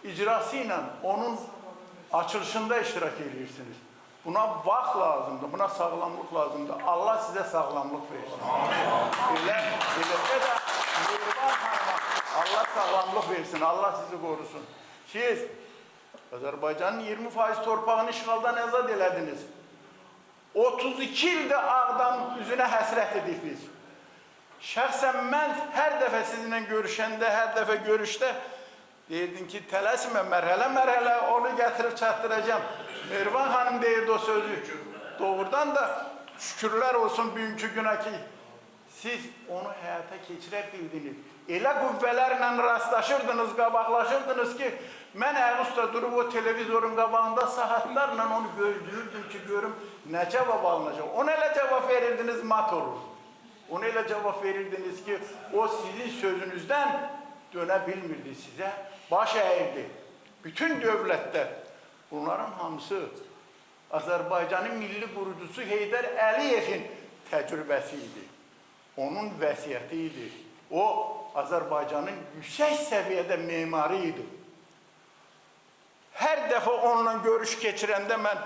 icrası ilə, onun açılışında iştirak edirsiniz. Buna vaxt lazımdır, buna sağlamlıq lazımdır. Allah sizə sağlamlıq versin. Eləcə də Mehriban xanıma Allah sağlamlıq versin, Allah sizi qorusun. Siz Azərbaycanın 20% torpağını işğaldan azad elədiniz. 32 ildə Ağdam üzünə həsrət edib biz. Şəxsən mən hər dəfə sizinlə görüşəndə, hər dəfə görüşdə deyirdin ki, tələsmə, mərhələ onu gətirib çatdıracağım. Mehriban xanım deyirdi o sözü. Doğrudan da şükürlər olsun bugünkü günə ki, siz onu həyata keçirə bildiniz. Elə qüvvələrlə rastlaşırdınız, qabaqlaşırdınız ki, mən Əğusda durub o televizorun qabağında saatlarla onu gözləyirdim ki, görüm nə cavab alınacaq. Ona elə cavab verirdiniz, mat olur. Ona elə cavab verirdiniz ki, o sizin sözünüzdən dönə bilmirdi sizə, baş əyirdi. Bütün dövlətlər, bunların hamısı Azərbaycanın milli qurucusu Heydər Əliyevin təcrübəsi idi. Onun vəsiyyəti idi. O, Azərbaycanın yüksək səviyyədə memarı idi. Hər dəfə onunla görüş keçirəndə mən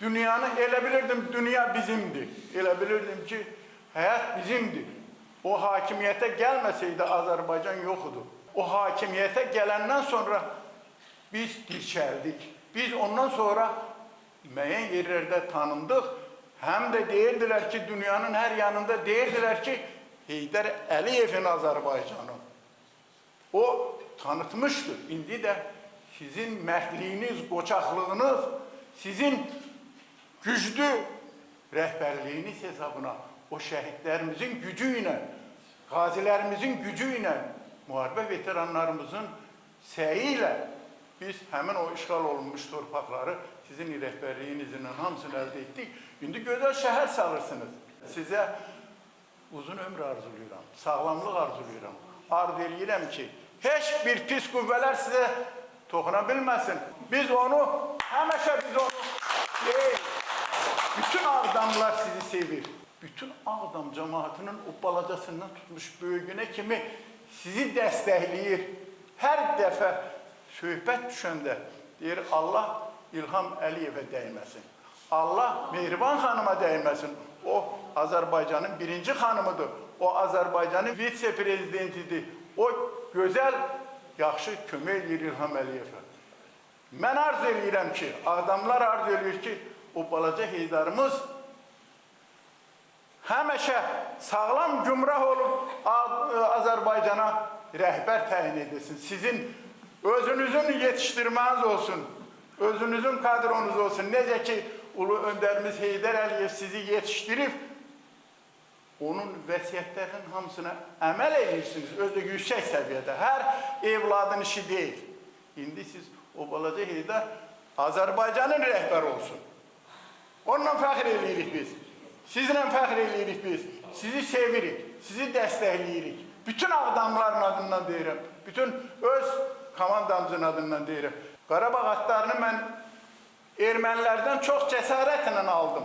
dünyanı elə bilirdim, dünya bizimdir. Elə bilirdim ki, həyat bizimdir. O hakimiyyətə gəlməsəydi Azərbaycan yoxudur. O hakimiyyətə gələndən sonra biz dirçəldik. Biz ondan sonra müəyyən yerlərdə tanındıq. Həm də deyirdilər ki, dünyanın hər yanında deyirdilər ki, Heydər Əliyevin Azərbaycanı. O tanıtmışdır. İndi də sizin mərdliyiniz, qoçaqlığınız, sizin güclü rəhbərliyiniz hesabına, o şəhidlərimizin gücü ilə, qazilərimizin gücü ilə, müharibə veteranlarımızın səyi ilə biz həmin o işğal olunmuş torpaqları sizin rəhbərliyinizin hamısını əldə etdik. İndi gözəl şəhər salırsınız. Sizə uzun ömür arzulayıram, sağlamlıq arzulayıram. Arzu eləyirəm ki, heç bir pis qüvvələr sizə toxuna bilməsin. Biz onu, həmişə biz onu deyil. Bütün Ağdamlar sizi sevir. Bütün Ağdam cəmaatının o balacasından tutmuş böyüyünə kimi sizi dəstəkləyir. Hər dəfə söhbət düşəndə deyir, Allah İlham Əliyevə dəyməsin. Allah Mehriban xanıma dəyməsin. O Azərbaycanın birinci xanımıdır. O Azərbaycanın vitse-prezidentidir. O gözəl, yaxşı kömək edir İlham Əliyevə. Mən arzu edirəm ki, Ağdamlar arzu edir ki, o balaca Heydarımız həmişə sağlam gümrah olub Azərbaycana rəhbər təyin edilsin. Sizin özünüzün yetişdirməniz olsun, özünüzün kadronuz olsun. Necə ki, Ulu Öndərimiz Heydər Əliyev sizi yetişdirib, onun vəsiyyətlərinin hamısına əməl edirsiniz, özü yüksək səviyyədə. Hər evladın işi deyil. İndi siz o balaca Heydər Azərbaycanın rəhbəri olsun. Onunla fəxr edirik biz. Sizinlə fəxr edirik biz. Sizi sevirik, sizi dəstəkləyirik. Bütün Ağdamların adından deyirəm, bütün öz komandamızın adından deyirəm. Qarabağ atlarını mən ermənilərdən çox cəsarətlə aldım.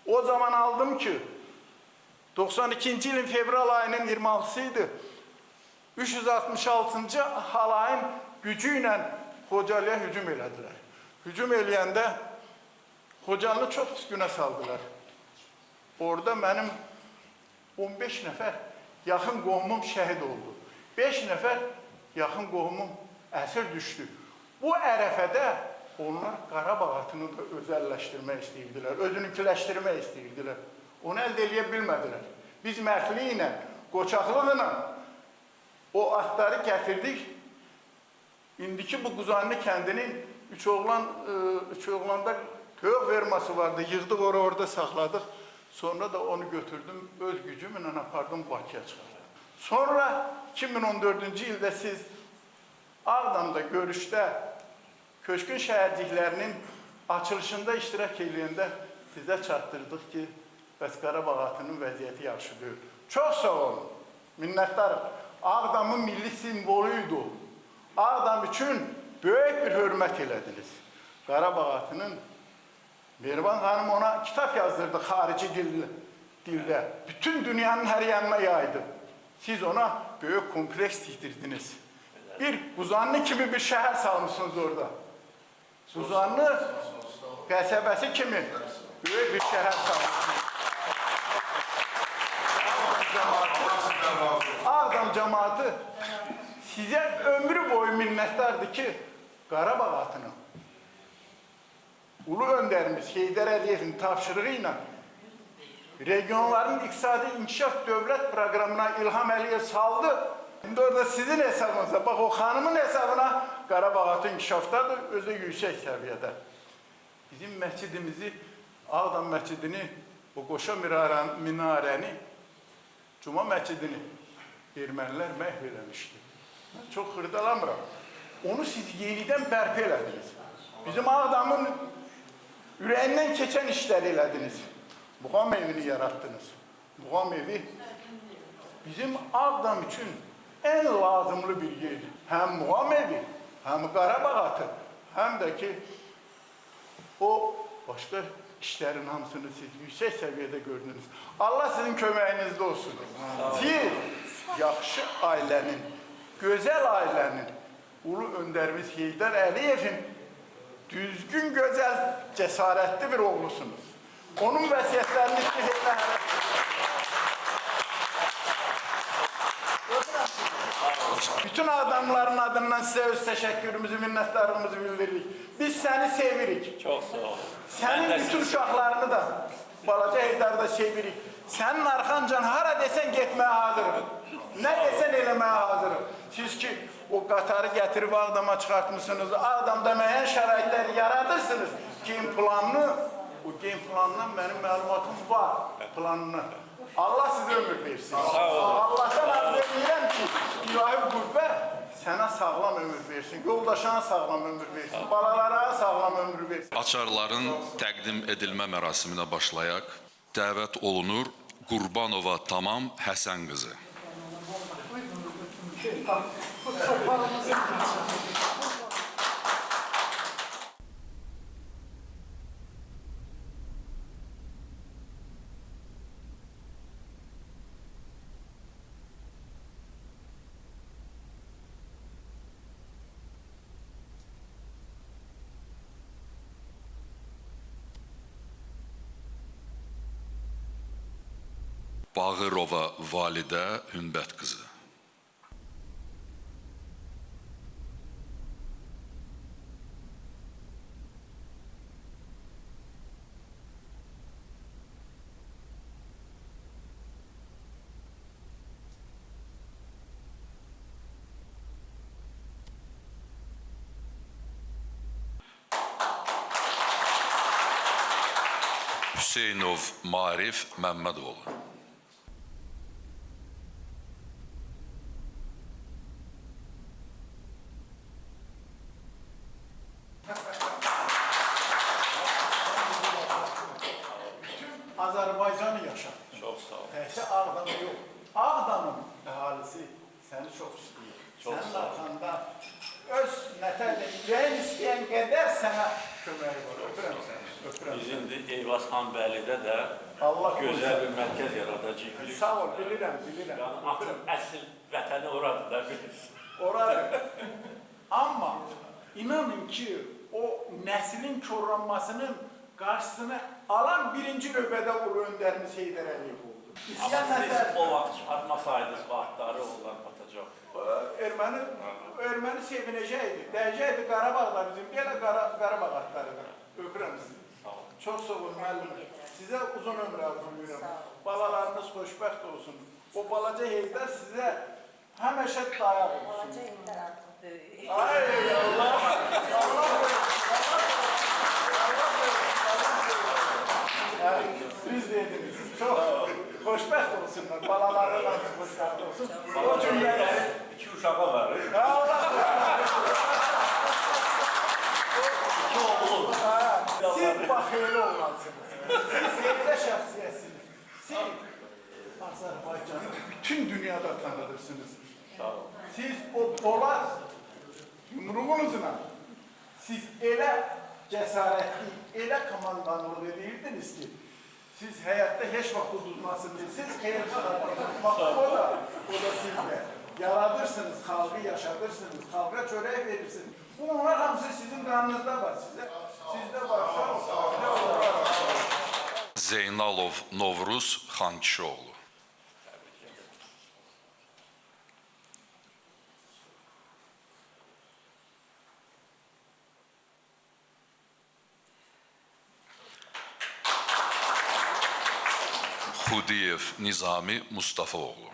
O zaman aldım ki, 92-ci ilin fevral ayının 26-sı idi. 366-cı halayın gücü ilə Xocalıya hücum elədilər. Hücum eləyəndə Xocalını çox pis günə saldılar. Orada mənim 15 nəfər yaxın qohumum şəhid oldu. 5 nəfər yaxın qohumum əsir düşdü. Bu ərəfədə onlar Qarabağ atını da özəlləşdirmək istəyirdilər, özününkiləşdirmək istəyirdilər. Onu əldə eləyə bilmədilər. Biz mərdliyi ilə, qoçaqlıqla o atları gətirdik. İndiki bu Quzanlı kəndinin üç oğlanda toyuq ferması vardı. Yığdıq orada saxladıq. Sonra da onu götürdüm, öz gücümlə apardım Bakıya çıxardım. Sonra 2014-cü ildə siz Ağdamda görüşdə köçkün şəhərciklərinin açılışında iştirak edəndə sizə çatdırdıq ki, bəs Qarabağ atının vəziyyəti yaxşı deyil. Çox sağ olun, minnətdarım. Ağdamın milli simvoluydu. Ağdam üçün böyük bir hörmət elədiniz. Qarabağ atının, Mehriban xanım ona kitap yazdırdı xarici dildə. Bütün dünyanın hər yanına yaydı. Siz ona böyük kompleks tikdirdiniz. Bir Quzanlı kimi bir şəhər salmışsınız orada. Quzanlı qəsəbəsi kimi böyük bir şəhər salmışsınız. Ağdam cəmaatı sizə ömrü boyu minnətdardır ki, Qarabağ atını Ulu öndərimiz Heydər Əliyevin tapşırığı ilə regionların iqtisadi inkişaf dövlət proqramına İlham Əliyev saldı. Şimdi orada sizin hesabınıza, bax o xanımın hesabına Qarabağ atı inkişafdadır, özü yüksək səviyyədə. Bizim məscidimizi, Ağdam məscidini, o qoşa minarəni, Cuma məscidini ermənilər məhv eləmişdi. Mən çox xırdalamıram. Onu siz yenidən bərpa elədiniz. Bizim Ağdamın ürəyindən keçən işləri elədiniz. Muğam evini yarattınız. Muğam evi bizim Ağdam üçün ən lazımlı bir yer. Həm Muğam evi, həm Qarabağ atı, həm də ki o başqa işlərin hamısını siz yüksək səviyyədə gördünüz. Allah sizin köməyinizdə olsun. Siz yaxşı ailənin, gözəl ailənin, ulu öndərimiz Heydər Əliyevin düzgün, gözəl, cəsarətli bir oğlusunuz. Onun vəsiyyətlərini ki, bütün adamların adından sizə öz təşəkkürümüzü, minnətdarlığımızı bildiririk. Biz səni sevirik. Çox sağ olun. Sənin bütün uşaqlarını da, balaca Heydar'ı da sevirik. Sənin arxancan hara desən getməyə hazırıq. Nə desən eləməyə hazırıq. Siz ki, o qatarı gətirib Ağdama çıxartmışsınız, Ağdamda müəyyən şəraitləri yaradırsınız. Geyim planını, bu geyim planından mənim məlumatım var, planını. Allah sizə ömür versin. Allah'tan arz edirəm ki, ilahi qüvvə sənə sağlam ömür versin, yoldaşına sağlam ömür versin, balalara sağlam ömür versin. Açarların təqdim edilmə mərasiminə başlayaq. Dəvət olunur Qurbanova Tamam Həsən qızı. Bağırova Validə Hümbət qızı. Hüseynov Marif Məmmədoğlu. Azərbaycanı yaşatdın. Çox sağ olun. Təkcə Ağdamı yox. Ağdamın əhalisi səni çox istəyir. Çox Sənin sağ ol. arxanda öz nətərlə ürəyin istəyən eləyən qədər sənə köməyi var. Öpürəm səni. Öpürəm Biz səni. indi Eyvazxanbəlidə də Allah gözəl bir mərkəz yaradacağıq. Sağ ol, bilirəm, bilirəm. Yəni atın əsl vətəni oradır da bilirsiniz. Oradır. Amma inanın ki, o nəslin korlanmasının qarşısını alan birinci növbədə Ulu Öndərimiz Heydər Əliyev oldu. Amma siz o vaxt çıxartmasaydınız vaxtları onlar batacaq. Erməni sevinəcəkdi. Dəyəcəkdi Qarabağda bizim belə Qarabağ atlarıdır. Öpürəm sizi. Çox sağ olun müəllim. Sizə uzun ömür arzulayıram. Balalarınız xoşbəxt olsun. O balaca Heydər sizə həmişə dayaq olsun. Balaca Heydər artıq böyük. Ay Allah! Siz dediniz. Çox xoşbəxt olsunlar. Balalarına xoşbəxt olsun. O cümlələri 2 uşağı var. Allah! Siz baxiyeli olmalısınız. Siz sevilə şəxsiyyətsiniz. Siz Azərbaycanı bütün dünyada tanıdırsınız. Siz o Polad yumruğunuzla siz elə cəsarətli, elə komandanlıq edirdiniz ki, siz həyatda heç vaxt udulmazsınız. Siz xeyirxah adamsınız. O da sizdə. Yaradırsınız, xalqı yaşadırsınız, xalqa çörək verirsiniz. Bunlar hamısı sizin qanınızda var. Sizdə varsa o Zeynalov Novruz Xankişioğlu. Xudiyev Nizami Mustafaoğlu.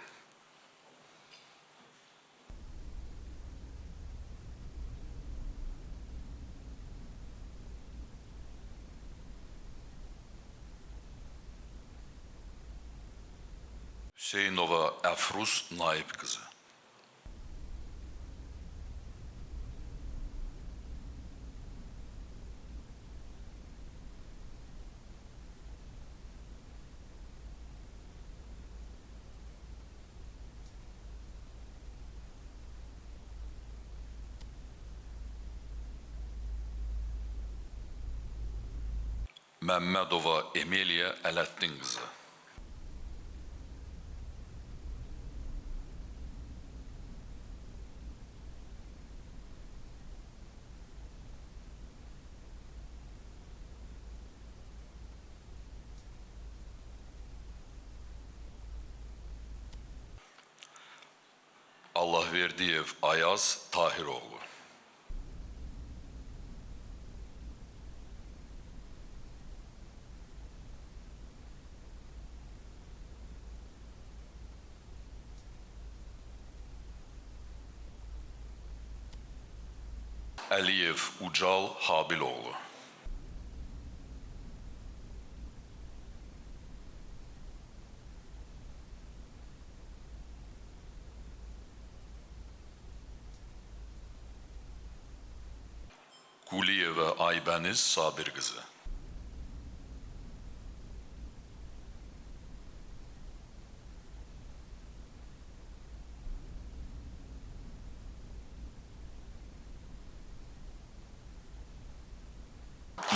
Hüseynova Əfruz Naib qızı. Məmmədova Emiliya Ələddin qızı. Allahverdiyev Ayaz Tahiroğlu. Əliyev Ucal Habiloğlu. Quliyeva Aybəniz Sabir qızı.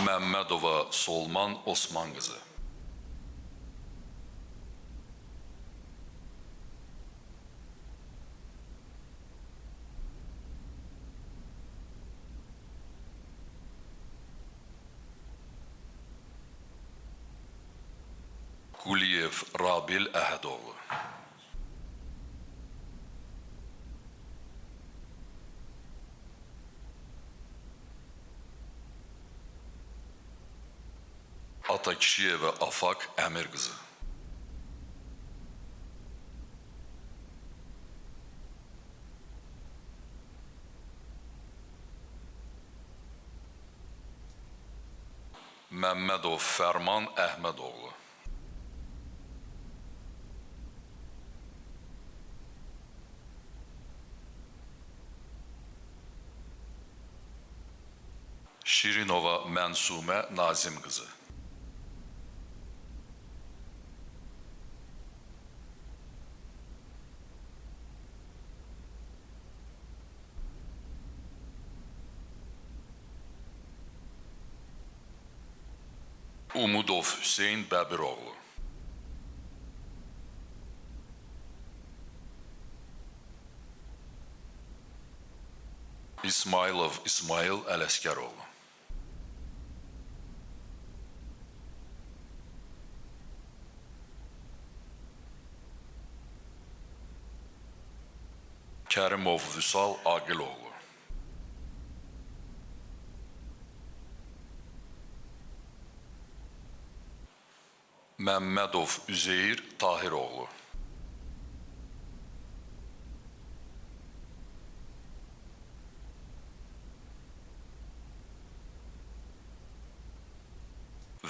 Məmmədova Solman Osman qızı. Quliyev Rabil Əhədoğlu. Atakişiyeva Afak Əmir qızı. Məmmədov Fərman Əhmədoğlu. Şirinova Mənsumə Nazim qızı. Umudov Hüseyn Bəbiroğlu. İsmailov İsmail Ələskəroğlu. Kərimov Vüsal Aqiloğlu. Məmmədov Üzeyir Tahiroğlu.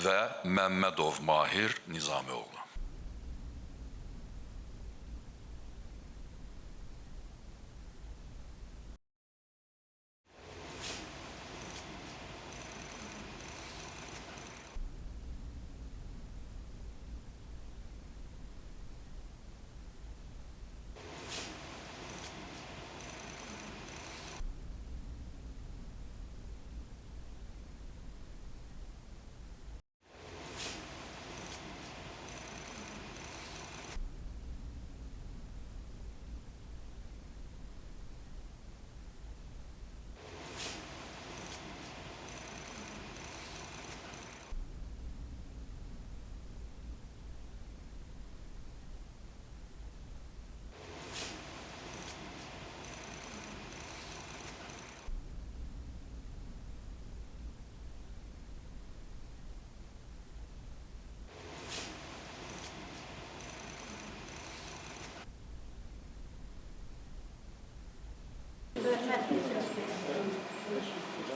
Və Məmmədov Mahir Nizamioğlu.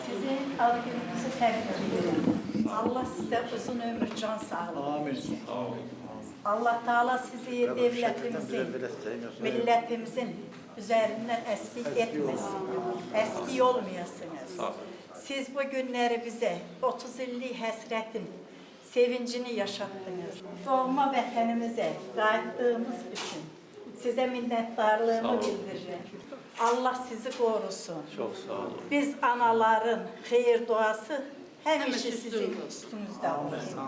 Sizin ad gününüzü təbrik edirəm. Allah sizə uzun ömür, can sağlığı versin. Allah Teala sizi devletimizin, milletimizin üzerinden eksik etmesin. Eksik olmayasınız. Siz bu günleri bize 30 illik həsrətin sevincini yaşattınız. Doğma vətənimizə qayıtdığımız üçün size minnettarlığımı bildiririm. Allah sizi korusun. Çok sağ olun. Biz anaların hayır duası həmişə sizin üstünüzdə olsun.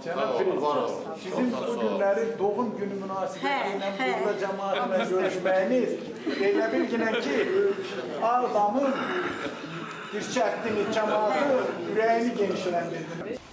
Cənab Prezident, sizin bu günləri doğum günü münasibətilə burada cəmaatla görüşməyiniz elə bilginən ki, Ağdamın bir çəktiniz cəmaatı ürəyini genişləndirdiniz.